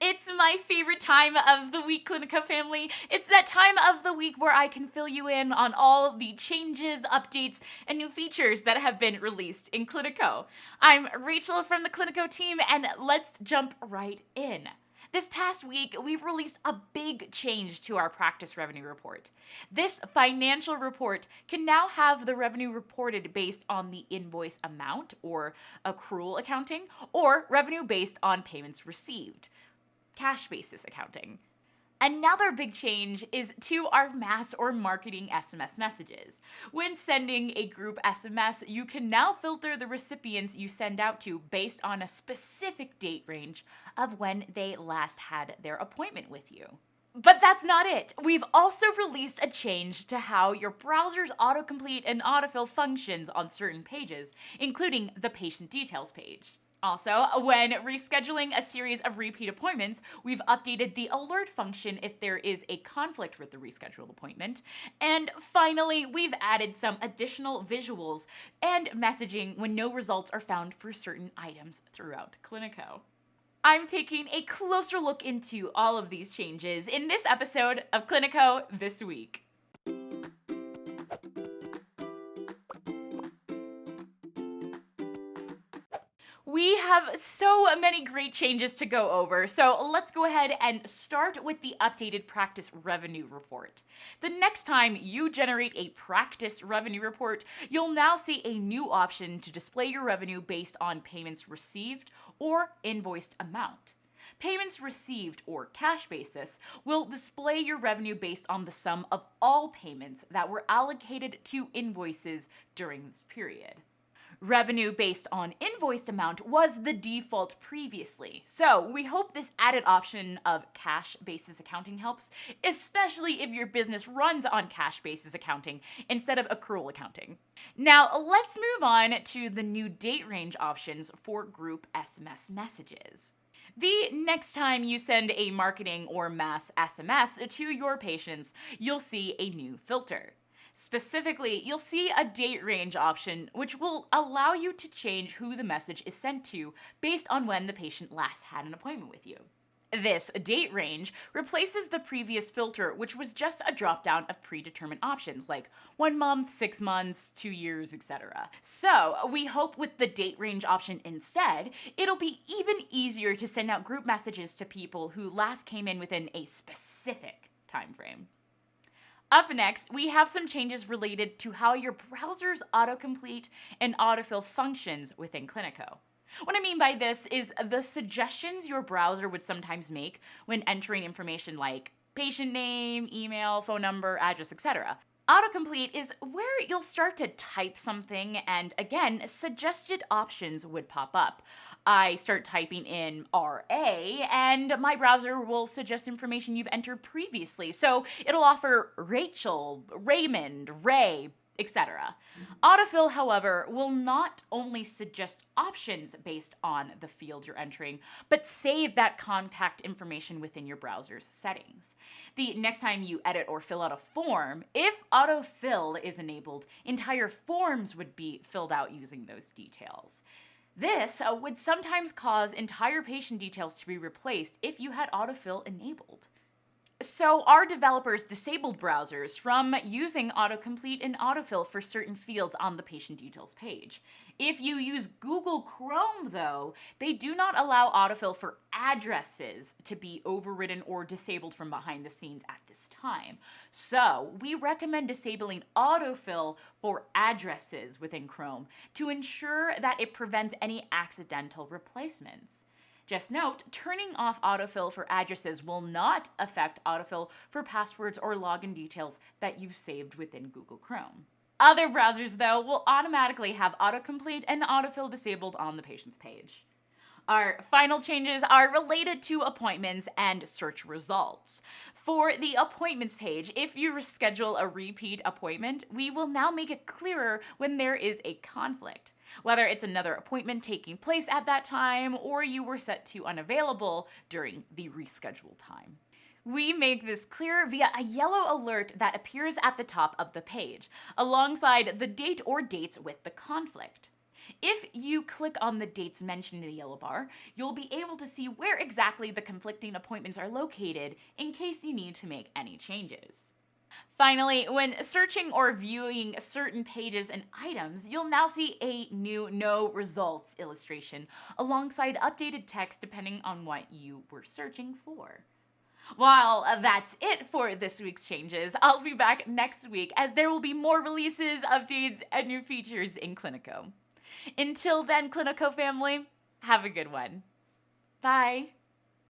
It's my favorite time of the week, Cliniko family. It's that time of the week where I can fill you in on all the changes, updates, and new features that have been released in Cliniko. I'm Rachel from the Cliniko team, and let's jump right in. This past week, we've released a big change to our practice revenue report. This financial report can now have the revenue reported based on the invoice amount, or accrual accounting, or revenue based on payments received, cash basis accounting. Another big change is to our mass or marketing SMS messages. When sending a group SMS, you can now filter the recipients you send out to based on a specific date range of when they last had their appointment with you. But that's not it. We've also released a change to how your browser's autocomplete and autofill functions on certain pages, including the patient details page. Also, when rescheduling a series of repeat appointments, we've updated the alert function if there is a conflict with the rescheduled appointment. And finally, we've added some additional visuals and messaging when no results are found for certain items throughout Cliniko. I'm taking a closer look into all of these changes in this episode of Cliniko This Week. We have so many great changes to go over, so let's go ahead and start with the updated practice revenue report. The next time you generate a practice revenue report, you'll now see a new option to display your revenue based on payments received or invoiced amount. Payments received, or cash basis, will display your revenue based on the sum of all payments that were allocated to invoices during this period. Revenue based on invoiced amount was the default previously, so we hope this added option of cash basis accounting helps, especially if your business runs on cash basis accounting instead of accrual accounting. Now, let's move on to the new date range options for group SMS messages. The next time you send a marketing or mass SMS to your patients, you'll see a new filter. Specifically, you'll see a date range option, which will allow you to change who the message is sent to based on when the patient last had an appointment with you. This date range replaces the previous filter, which was just a drop-down of predetermined options like 1 month, 6 months, 2 years, etc. So we hope with the date range option instead, it'll be even easier to send out group messages to people who last came in within a specific time frame. Up next, we have some changes related to how your browser's autocomplete and autofill functions within Cliniko. What I mean by this is the suggestions your browser would sometimes make when entering information like patient name, email, phone number, address, etc. Autocomplete is where you'll start to type something and, again, suggested options would pop up. I start typing in RA, and my browser will suggest information you've entered previously. So it'll offer Rachel, Raymond, Ray, etc. Autofill, however, will not only suggest options based on the field you're entering, but save that contact information within your browser's settings. The next time you edit or fill out a form, if autofill is enabled, entire forms would be filled out using those details. This would sometimes cause entire patient details to be replaced if you had autofill enabled. So our developers disabled browsers from using autocomplete and autofill for certain fields on the patient details page. If you use Google Chrome, though, they do not allow autofill for addresses to be overridden or disabled from behind the scenes at this time. So we recommend disabling autofill for addresses within Chrome to ensure that it prevents any accidental replacements. Just note, turning off autofill for addresses will not affect autofill for passwords or login details that you've saved within Google Chrome. Other browsers, though, will automatically have autocomplete and autofill disabled on the patient's page. Our final changes are related to appointments and search results. For the appointments page, if you reschedule a repeat appointment, we will now make it clearer when there is a conflict. Whether it's another appointment taking place at that time or you were set to unavailable during the rescheduled time. We make this clear via a yellow alert that appears at the top of the page, alongside the date or dates with the conflict. If you click on the dates mentioned in the yellow bar, you'll be able to see where exactly the conflicting appointments are located in case you need to make any changes. Finally, when searching or viewing certain pages and items, you'll now see a new no results illustration alongside updated text depending on what you were searching for. Well, that's it for this week's changes. I'll be back next week as there will be more releases, updates, and new features in Cliniko. Until then, Cliniko family, have a good one. Bye.